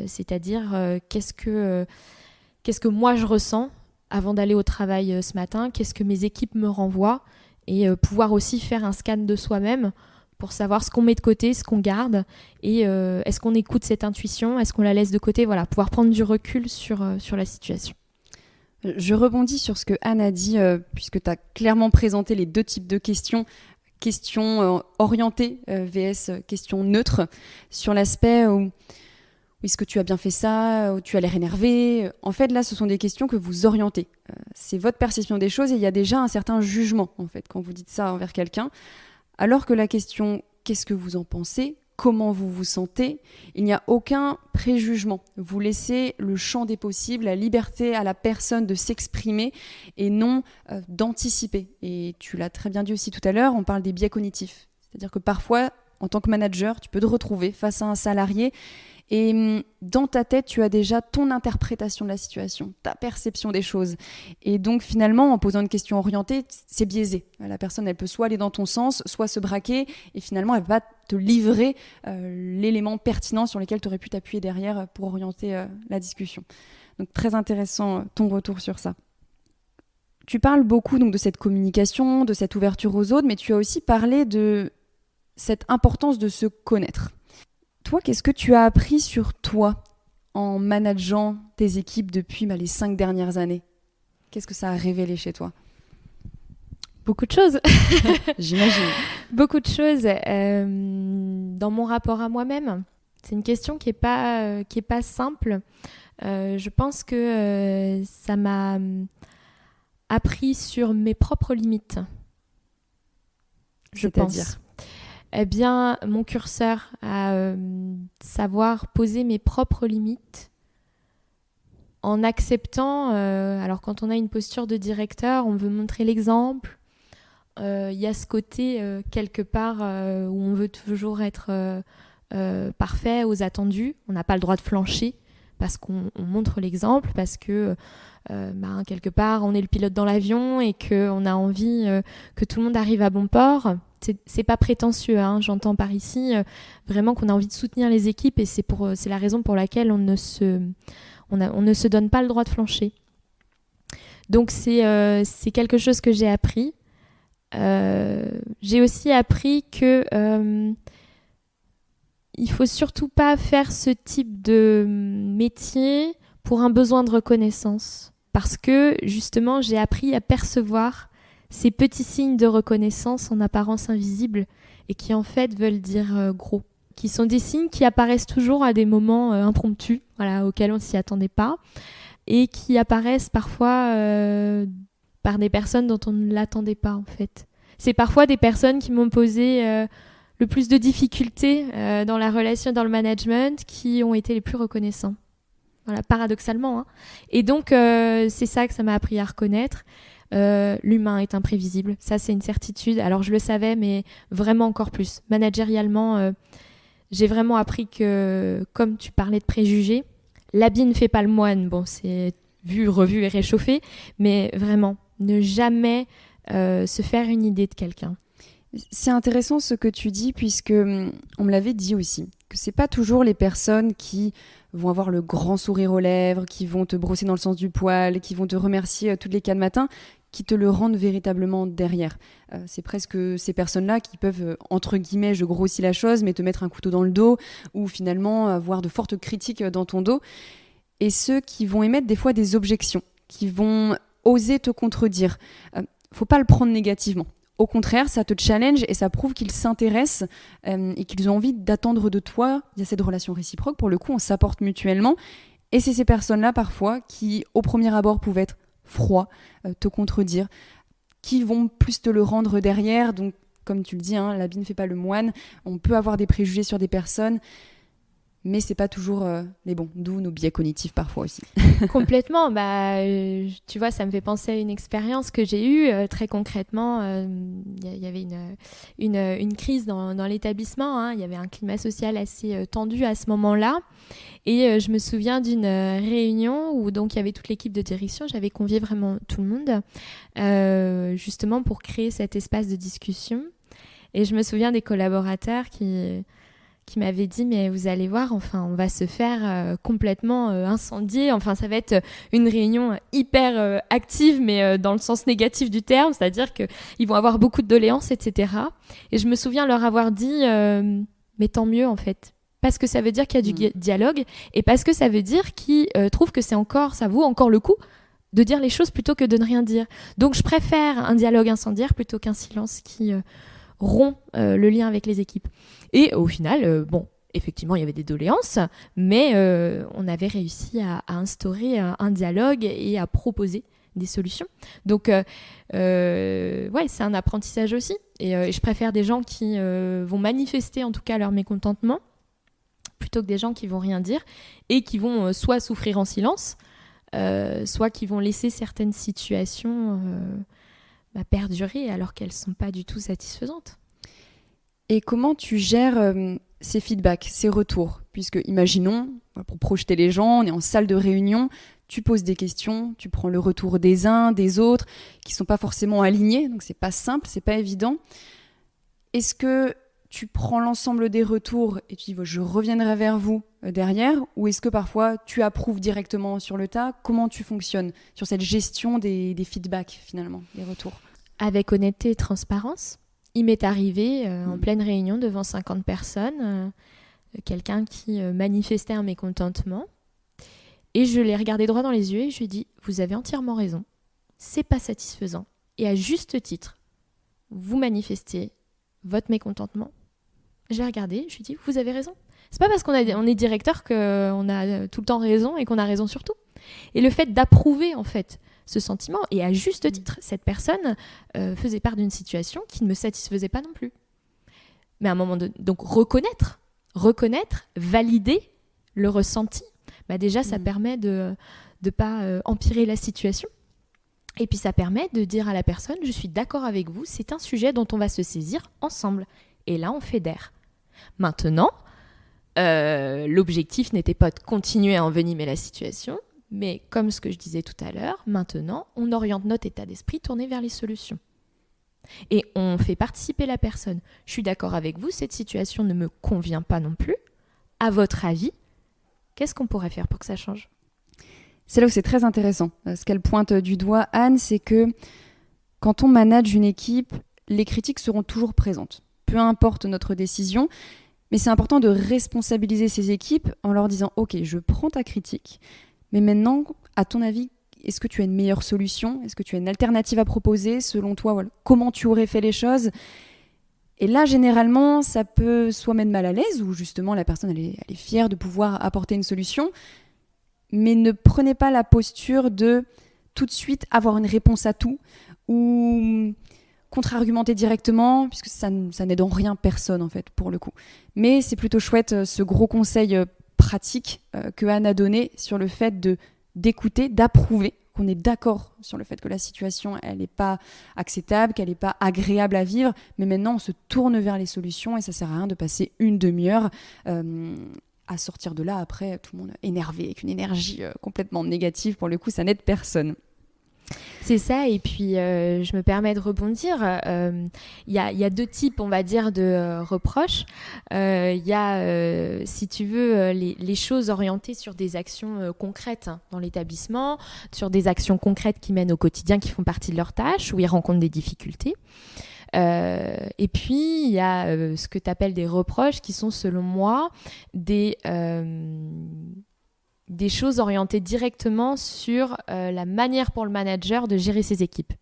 B: c'est-à-dire qu'est-ce que moi je ressens avant d'aller au travail ce matin, qu'est-ce que mes équipes me renvoient, et pouvoir aussi faire un scan de soi-même pour savoir ce qu'on met de côté, ce qu'on garde, et est-ce qu'on écoute cette intuition, est-ce qu'on la laisse de côté, voilà, pouvoir prendre du recul sur la situation.
A: Je rebondis sur ce que Anne a dit, puisque tu as clairement présenté les deux types de questions orientées vs questions neutres, sur l'aspect où est-ce que tu as bien fait ça, où tu as l'air énervé. En fait, là, ce sont des questions que vous orientez. C'est votre perception des choses et il y a déjà un certain jugement, en fait, quand vous dites ça envers quelqu'un. Alors que la question « qu'est-ce que vous en pensez ?» comment vous vous sentez, il n'y a aucun préjugement. Vous laissez le champ des possibles, la liberté à la personne de s'exprimer et non d'anticiper. Et tu l'as très bien dit aussi tout à l'heure, on parle des biais cognitifs. C'est-à-dire que parfois, en tant que manager, tu peux te retrouver face à un salarié et dans ta tête, tu as déjà ton interprétation de la situation, ta perception des choses. Et donc finalement, en posant une question orientée, c'est biaisé. La personne, elle peut soit aller dans ton sens, soit se braquer, et finalement, elle va te livrer l'élément pertinent sur lequel tu aurais pu t'appuyer derrière pour orienter la discussion. Donc très intéressant ton retour sur ça. Tu parles beaucoup donc, de cette communication, de cette ouverture aux autres, mais tu as aussi parlé de cette importance de se connaître. Toi, qu'est-ce que tu as appris sur toi en manageant tes équipes depuis les 5 dernières années? Qu'est-ce que ça a révélé chez toi?
B: Beaucoup de choses.
A: J'imagine.
B: Beaucoup de choses. Dans mon rapport à moi-même, c'est une question qui est pas simple. Je pense que ça m'a appris sur mes propres limites. Je pense. Eh bien, mon curseur à savoir poser mes propres limites en acceptant, alors quand on a une posture de directeur, on veut montrer l'exemple, il y a ce côté quelque part où on veut toujours être parfait, aux attendus, on n'a pas le droit de flancher parce qu'on montre l'exemple, parce que quelque part on est le pilote dans l'avion et qu'on a envie que tout le monde arrive à bon port. C'est pas prétentieux, hein, j'entends par ici vraiment qu'on a envie de soutenir les équipes et c'est la raison pour laquelle on ne se donne pas le droit de flancher. Donc c'est quelque chose que j'ai appris. J'ai aussi appris que il faut surtout pas faire ce type de métier pour un besoin de reconnaissance. Parce que justement, j'ai appris à percevoir ces petits signes de reconnaissance en apparence invisibles et qui en fait veulent dire gros. Qui sont des signes qui apparaissent toujours à des moments impromptus, auxquels on ne s'y attendait pas, et qui apparaissent parfois par des personnes dont on ne l'attendait pas en fait. C'est parfois des personnes qui m'ont posé le plus de difficultés dans la relation, dans le management, qui ont été les plus reconnaissants. Voilà, paradoxalement. Hein. Et donc, c'est ça que ça m'a appris à reconnaître. L'humain est imprévisible, ça c'est une certitude. Alors je le savais, mais vraiment encore plus. Managérialement, J'ai vraiment appris que, comme tu parlais de préjugés, l'habit ne fait pas le moine. Bon, c'est vu, revu et réchauffé, mais vraiment, ne jamais se faire une idée de quelqu'un.
A: C'est intéressant ce que tu dis, puisque on me l'avait dit aussi, que c'est pas toujours les personnes qui vont avoir le grand sourire aux lèvres, qui vont te brosser dans le sens du poil, qui vont te remercier toutes les 4 matins, qui te le rendent véritablement derrière. C'est presque ces personnes-là qui peuvent, entre guillemets, je grossis la chose, mais te mettre un couteau dans le dos, ou finalement avoir de fortes critiques dans ton dos. Et ceux qui vont émettre des fois des objections, qui vont oser te contredire. Faut pas le prendre négativement. Au contraire, ça te challenge et ça prouve qu'ils s'intéressent et qu'ils ont envie d'attendre de toi. Il y a cette relation réciproque. Pour le coup, on s'apporte mutuellement. Et c'est ces personnes-là, parfois, qui, au premier abord, pouvaient être froids, te contredire, qui vont plus te le rendre derrière. Donc, comme tu le dis, l'habit ne fait pas le moine. On peut avoir des préjugés sur des personnes, mais c'est pas toujours les bons. D'où nos biais cognitifs parfois aussi.
B: Complètement. Tu vois, ça me fait penser à une expérience que j'ai eue très concrètement. Il y avait une crise dans l'établissement. Il y avait un climat social assez tendu à ce moment-là. Et je me souviens d'une réunion où donc, il y avait toute l'équipe de direction. J'avais convié vraiment tout le monde justement pour créer cet espace de discussion. Et je me souviens des collaborateurs qui m'avait dit mais vous allez voir, enfin on va se faire complètement incendier, enfin ça va être une réunion hyper active mais dans le sens négatif du terme, c'est-à-dire qu'ils vont avoir beaucoup de doléances, etc. Et je me souviens leur avoir dit mais tant mieux en fait, parce que ça veut dire qu'il y a du dialogue et parce que ça veut dire qu'ils trouvent que ça vaut encore le coup de dire les choses plutôt que de ne rien dire. Donc je préfère un dialogue incendiaire plutôt qu'un silence qui rompt le lien avec les équipes. Et au final, effectivement, il y avait des doléances, mais on avait réussi à instaurer un dialogue et à proposer des solutions. Donc, c'est un apprentissage aussi. Et je préfère des gens qui vont manifester en tout cas leur mécontentement plutôt que des gens qui vont rien dire et qui vont soit souffrir en silence, soit qui vont laisser certaines situations perdurer alors qu'elles ne sont pas du tout satisfaisantes.
A: Et comment tu gères ces feedbacks, ces retours ? Puisque, imaginons, pour projeter les gens, on est en salle de réunion, tu poses des questions, tu prends le retour des uns, des autres, qui ne sont pas forcément alignés, donc c'est pas simple, c'est pas évident. Est-ce que tu prends l'ensemble des retours et tu dis je reviendrai vers vous derrière, ou est-ce que parfois tu approuves directement sur le tas ? Comment tu fonctionnes sur cette gestion des feedbacks finalement, des retours ?
B: Avec honnêteté et transparence. Il m'est arrivé en pleine réunion devant 50 personnes, quelqu'un qui manifestait un mécontentement. Et je l'ai regardé droit dans les yeux et je lui ai dit « Vous avez entièrement raison, c'est pas satisfaisant. Et à juste titre, vous manifestez votre mécontentement. » Je l'ai regardé, je lui ai dit « Vous avez raison. C'est pas parce qu'on est directeur qu'on a tout le temps raison et qu'on a raison sur tout. » Et le fait d'approuver en fait ce sentiment, et à juste titre, cette personne faisait part d'une situation qui ne me satisfaisait pas non plus. Mais à un moment donné, donc reconnaître, valider le ressenti, déjà ça permet de ne pas empirer la situation. Et puis ça permet de dire à la personne, je suis d'accord avec vous, c'est un sujet dont on va se saisir ensemble. Et là, on fédère. Maintenant, l'objectif n'était pas de continuer à envenimer la situation, mais comme ce que je disais tout à l'heure, maintenant, on oriente notre état d'esprit tourné vers les solutions. Et on fait participer la personne. Je suis d'accord avec vous, cette situation ne me convient pas non plus. À votre avis, qu'est-ce qu'on pourrait faire pour que ça change ?
A: C'est là où c'est très intéressant. Ce qu'elle pointe du doigt, Anne, c'est que quand on manage une équipe, les critiques seront toujours présentes. Peu importe notre décision, mais c'est important de responsabiliser ces équipes en leur disant « Ok, je prends ta critique, mais maintenant, à ton avis, est-ce que tu as une meilleure solution ? Est-ce que tu as une alternative à proposer ? Selon toi, comment tu aurais fait les choses ?» Et là, généralement, ça peut soit mettre mal à l'aise, ou justement la personne elle est fière de pouvoir apporter une solution, mais ne prenez pas la posture de tout de suite avoir une réponse à tout, ou contre-argumenter directement, puisque ça n'aide en rien personne, en fait, pour le coup. Mais c'est plutôt chouette, ce gros conseil pratique que Anne a donné sur le fait d'écouter, d'approuver, qu'on est d'accord sur le fait que la situation, elle n'est pas acceptable, qu'elle n'est pas agréable à vivre, mais maintenant on se tourne vers les solutions et ça sert à rien de passer une demi-heure à sortir de là après tout le monde énervé avec une énergie complètement négative. Pour le coup, ça n'aide personne.
B: C'est ça, et puis je me permets de rebondir. Il y a deux types, on va dire, de reproches. Il y a, si tu veux, les choses orientées sur des actions concrètes dans l'établissement, sur des actions concrètes qui mènent au quotidien, qui font partie de leurs tâches, où ils rencontrent des difficultés. Et puis, il y a ce que tu appelles des reproches qui sont, selon moi, des choses orientées directement sur la manière pour le manager de gérer ses équipes.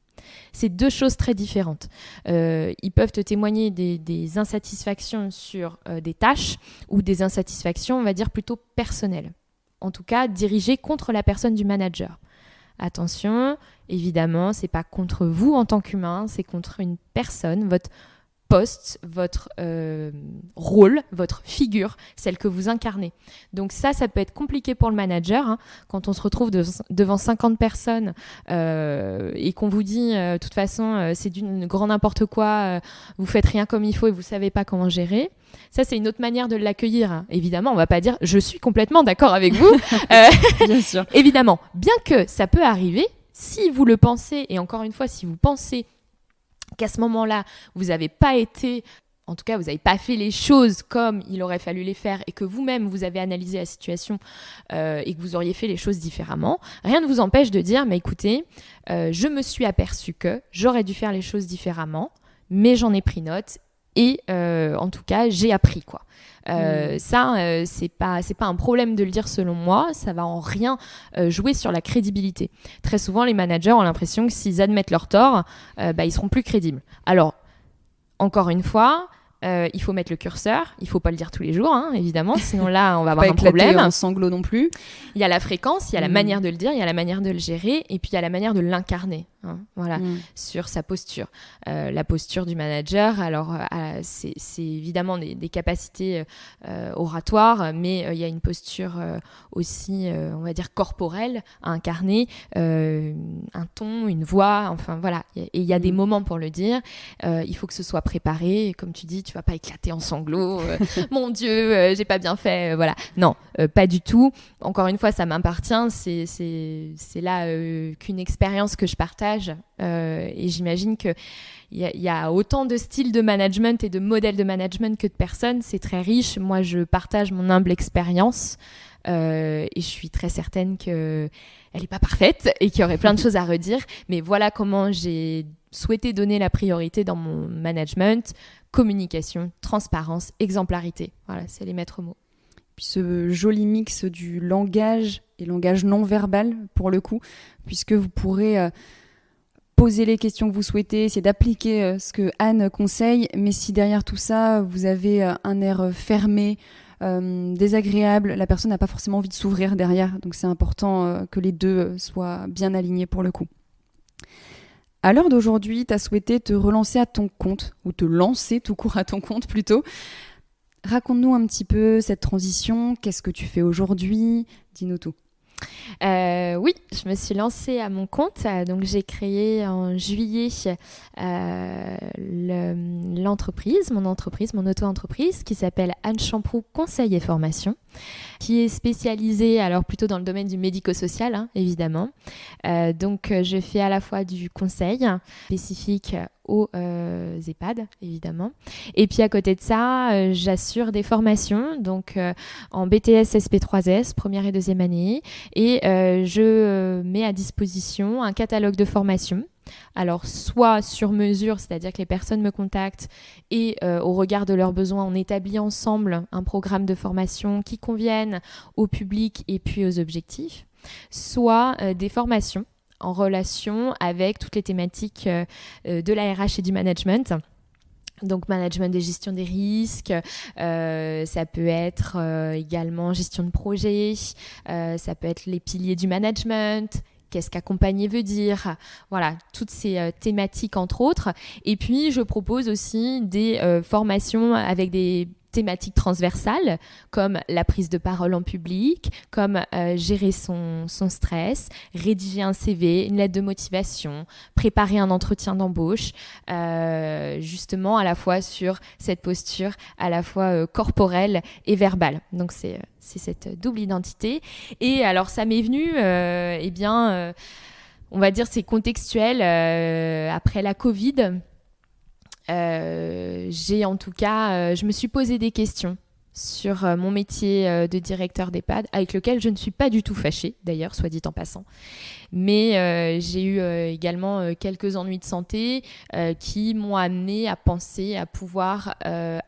B: C'est deux choses très différentes. Ils peuvent te témoigner des insatisfactions sur des tâches ou des insatisfactions, on va dire, plutôt personnelles. En tout cas, dirigées contre la personne du manager. Attention, évidemment, c'est pas contre vous en tant qu'humain, c'est contre une personne, votre poste, votre rôle, votre figure, celle que vous incarnez. Donc ça peut être compliqué pour le manager, quand on se retrouve devant 50 personnes et qu'on vous dit de toute façon c'est d'une grand n'importe quoi, vous faites rien comme il faut et vous savez pas comment gérer. Ça, c'est une autre manière de l'accueillir. Évidemment, on va pas dire « je suis complètement d'accord avec vous ».
A: Bien sûr.
B: Évidemment, bien que ça peut arriver, si vous le pensez, et encore une fois, si vous pensez qu'à ce moment-là, vous n'avez pas été, en tout cas, vous n'avez pas fait les choses comme il aurait fallu les faire et que vous-même, vous avez analysé la situation et que vous auriez fait les choses différemment, rien ne vous empêche de dire, mais écoutez, je me suis aperçu que j'aurais dû faire les choses différemment, mais j'en ai pris note et en tout cas, j'ai appris, quoi. Ça, c'est pas un problème de le dire selon moi, ça va en rien jouer sur la crédibilité. Très souvent, les managers ont l'impression que s'ils admettent leur tort, ils seront plus crédibles. Alors, encore une fois, il faut mettre le curseur, il faut pas le dire tous les jours, évidemment, sinon là, on va avoir un problème.
A: En sanglots non plus.
B: Il y a la fréquence, il y a la manière de le dire, il y a la manière de le gérer, et puis il y a la manière de l'incarner. Voilà, sur sa posture. La posture du manager, alors c'est évidemment des capacités oratoires, mais il y a une posture aussi, on va dire, corporelle à incarner, un ton, une voix, enfin voilà. Et il y a des moments pour le dire. Il faut que ce soit préparé. Comme tu dis, tu vas pas éclater en sanglots. Mon Dieu, j'ai pas bien fait. Voilà. Non, pas du tout. Encore une fois, ça m'appartient. C'est là qu'une expérience que je partage. Et j'imagine qu'il y a autant de styles de management et de modèles de management que de personnes. C'est très riche. Moi, je partage mon humble expérience et je suis très certaine qu'elle n'est pas parfaite et qu'il y aurait plein de choses à redire. Mais voilà comment j'ai souhaité donner la priorité dans mon management. Communication, transparence, exemplarité. Voilà, c'est les maîtres mots.
A: Puis ce joli mix du langage et langage non verbal, pour le coup, puisque vous pourrez poser les questions que vous souhaitez, essayer d'appliquer ce que Anne conseille, mais si derrière tout ça, vous avez un air fermé, désagréable, la personne n'a pas forcément envie de s'ouvrir derrière, donc c'est important que les deux soient bien alignés pour le coup. À l'heure d'aujourd'hui, tu as souhaité te relancer à ton compte, ou te lancer tout court à ton compte plutôt. Raconte-nous un petit peu cette transition, qu'est-ce que tu fais aujourd'hui, dis-nous tout.
B: Oui, je me suis lancée à mon compte. Donc, j'ai créé en juillet l'entreprise, mon auto-entreprise qui s'appelle Anne Champroux Conseil et Formation, qui est spécialisée alors plutôt dans le domaine du médico-social, évidemment. Donc, je fais à la fois du conseil spécifique aux EHPAD, évidemment. Et puis à côté de ça, j'assure des formations, donc en BTS SP3S, première et deuxième année, et je mets à disposition un catalogue de formations. Alors, soit sur mesure, c'est-à-dire que les personnes me contactent et au regard de leurs besoins, on établit ensemble un programme de formation qui convienne au public et puis aux objectifs, soit des formations en relation avec toutes les thématiques de la RH et du management. Donc, management et gestion des risques, ça peut être également gestion de projet, ça peut être les piliers du management, qu'est-ce qu'accompagner veut dire, voilà, toutes ces thématiques entre autres. Et puis, je propose aussi des formations avec des thématiques transversales comme la prise de parole en public, comme gérer son stress, rédiger un CV, une lettre de motivation, préparer un entretien d'embauche, justement à la fois sur cette posture à la fois corporelle et verbale. Donc c'est cette double identité. Et alors ça m'est venu, on va dire c'est contextuel après la Covid. Je me suis posé des questions sur mon métier de directeur d'EHPAD, avec lequel je ne suis pas du tout fâchée, d'ailleurs, soit dit en passant. Mais j'ai eu également quelques ennuis de santé qui m'ont amenée à penser à pouvoir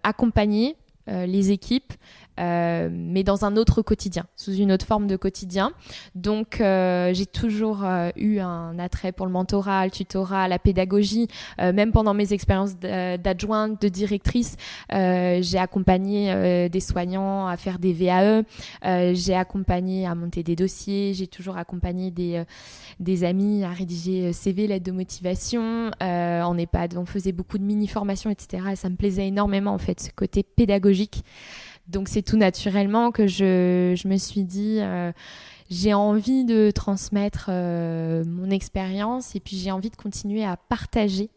B: accompagner les équipes, mais dans un autre quotidien, sous une autre forme de quotidien. Donc, j'ai toujours eu un attrait pour le mentorat, le tutorat, la pédagogie. Même pendant mes expériences d'adjointe, de directrice, j'ai accompagné des soignants à faire des VAE. J'ai accompagné à monter des dossiers. J'ai toujours accompagné des amis à rédiger CV, lettres de motivation. En EHPAD, on faisait beaucoup de mini-formations, etc. Et ça me plaisait énormément, en fait, ce côté pédagogique. Donc, c'est tout naturellement que je me suis dit, j'ai envie de transmettre mon expérience et puis j'ai envie de continuer à partager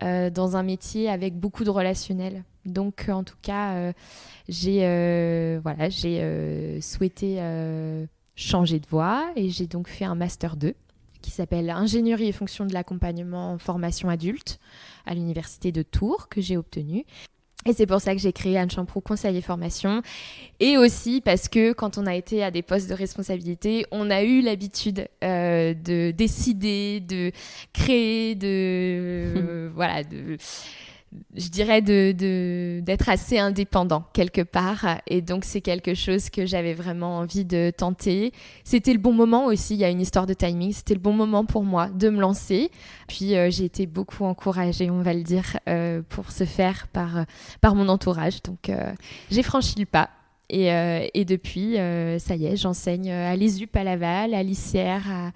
B: dans un métier avec beaucoup de relationnel. Donc, en tout cas, j'ai souhaité changer de voie et j'ai donc fait un Master 2 qui s'appelle Ingénierie et fonctions de l'accompagnement en formation adulte à l'Université de Tours que j'ai obtenu. Et c'est pour ça que j'ai créé Anne Champroux Conseil et Formation. Et aussi parce que quand on a été à des postes de responsabilité, on a eu l'habitude de décider, de créer, je dirais d'être assez indépendant quelque part. Et donc, c'est quelque chose que j'avais vraiment envie de tenter. C'était le bon moment aussi, il y a une histoire de timing. C'était le bon moment pour moi de me lancer. Puis, j'ai été beaucoup encouragée, on va le dire, pour ce faire par mon entourage. Donc, j'ai franchi le pas. Et depuis, ça y est, j'enseigne à l'ESUP à Laval, à l'ICR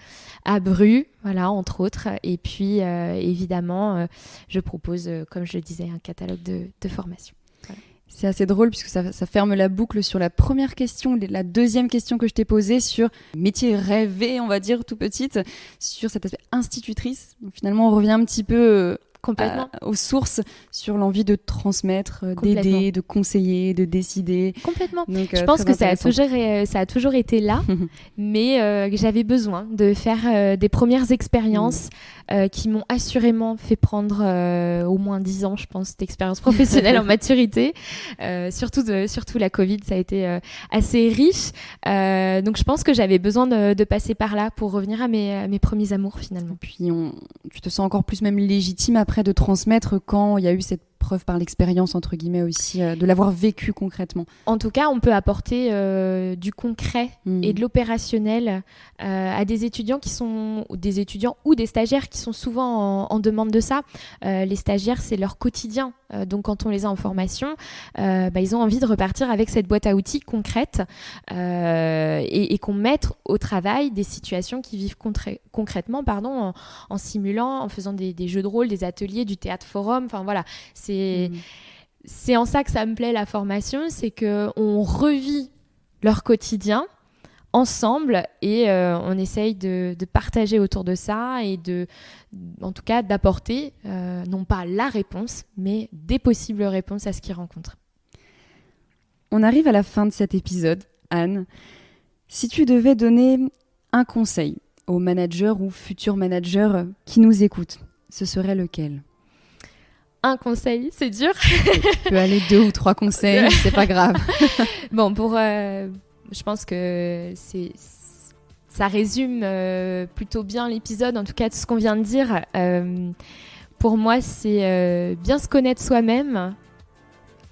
B: à Bru, voilà, entre autres. Et puis, évidemment, je propose, comme je le disais, un catalogue de formations. Voilà.
A: C'est assez drôle puisque ça ferme la boucle sur la première question, la deuxième question que je t'ai posée sur métier rêvé, on va dire, tout petite, sur cet aspect institutrice. Donc, finalement, on revient un petit peu...
B: Complètement.
A: Aux sources sur l'envie de transmettre, d'aider, de conseiller, de décider.
B: Complètement.
A: Donc,
B: je pense que ça a toujours été là, mais j'avais besoin de faire des premières expériences qui m'ont assurément fait prendre au moins 10 ans, je pense, d'expérience professionnelle en maturité. Surtout la Covid, ça a été assez riche. Donc je pense que j'avais besoin de passer par là pour revenir à mes premiers amours finalement.
A: Puis tu te sens encore plus même légitime après de transmettre quand il y a eu cette preuve par l'expérience, entre guillemets aussi, de l'avoir vécu concrètement.
B: En tout cas, on peut apporter du concret et de l'opérationnel à des étudiants ou des stagiaires qui sont souvent en demande de ça. Les stagiaires, c'est leur quotidien. Donc, quand on les a en formation, ils ont envie de repartir avec cette boîte à outils concrète et qu'on mette au travail des situations qu'ils vivent concrètement, en simulant, en faisant des jeux de rôle, des ateliers, du théâtre forum. Enfin, voilà, c'est en ça que ça me plaît la formation, c'est qu'on revit leur quotidien ensemble et on essaye de partager autour de ça et en tout cas d'apporter non pas la réponse, mais des possibles réponses à ce qu'ils rencontrent.
A: On arrive à la fin de cet épisode, Anne. Si tu devais donner un conseil aux managers ou futurs managers qui nous écoutent, ce serait lequel ?
B: Un conseil, c'est dur.
A: Tu peux aller 2 ou 3 conseils, c'est pas grave.
B: Bon, je pense que ça résume plutôt bien l'épisode, en tout cas tout ce qu'on vient de dire. Pour moi, c'est bien se connaître soi-même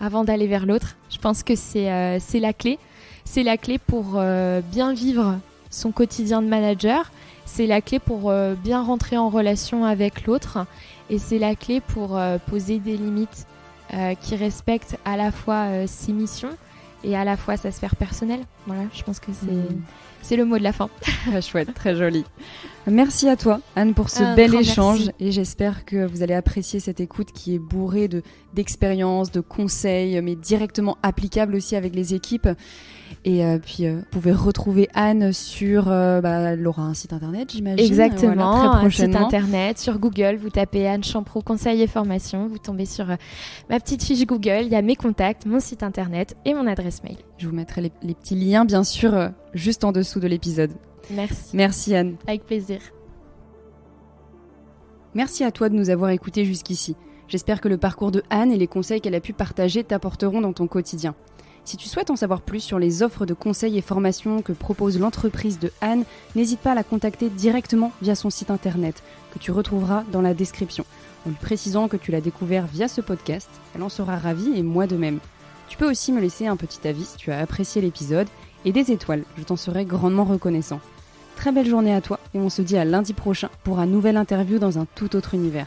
B: avant d'aller vers l'autre. Je pense que c'est la clé. C'est la clé pour bien vivre son quotidien de manager. C'est la clé pour bien rentrer en relation avec l'autre. Et c'est la clé pour poser des limites qui respectent à la fois ses missions et à la fois sa sphère personnelle. Voilà, je pense que c'est le mot de la fin.
A: Chouette, très joli. Merci à toi, Anne, pour ce
B: Un
A: bel
B: grand
A: échange.
B: merci.
A: Et j'espère que vous allez apprécier cette écoute qui est bourrée d'expériences, de conseils, mais directement applicables aussi avec les équipes. Et puis, vous pouvez retrouver Anne sur... elle aura un site internet, j'imagine.
B: Exactement,
A: très
B: un site
A: prochainement.
B: internet, sur Google, vous tapez Anne Champroux, conseil et formation, vous tombez sur ma petite fiche Google, il y a mes contacts, mon site internet et mon adresse mail.
A: Je vous mettrai les petits liens, bien sûr, juste en dessous de l'épisode.
B: Merci,
A: Merci, Anne.
B: avec plaisir.
A: Merci à toi de nous avoir écoutés jusqu'ici. J'espère que le parcours de Anne et les conseils qu'elle a pu partager t'apporteront dans ton quotidien. Si tu souhaites en savoir plus sur les offres de conseils et formations que propose l'entreprise de Anne, n'hésite pas à la contacter directement via son site internet, que tu retrouveras dans la description. En lui précisant que tu l'as découvert via ce podcast, elle en sera ravie et moi de même. Tu peux aussi me laisser un petit avis si tu as apprécié l'épisode et des étoiles, je t'en serai grandement reconnaissant. Très belle journée à toi et on se dit à lundi prochain pour un nouvel interview dans un tout autre univers.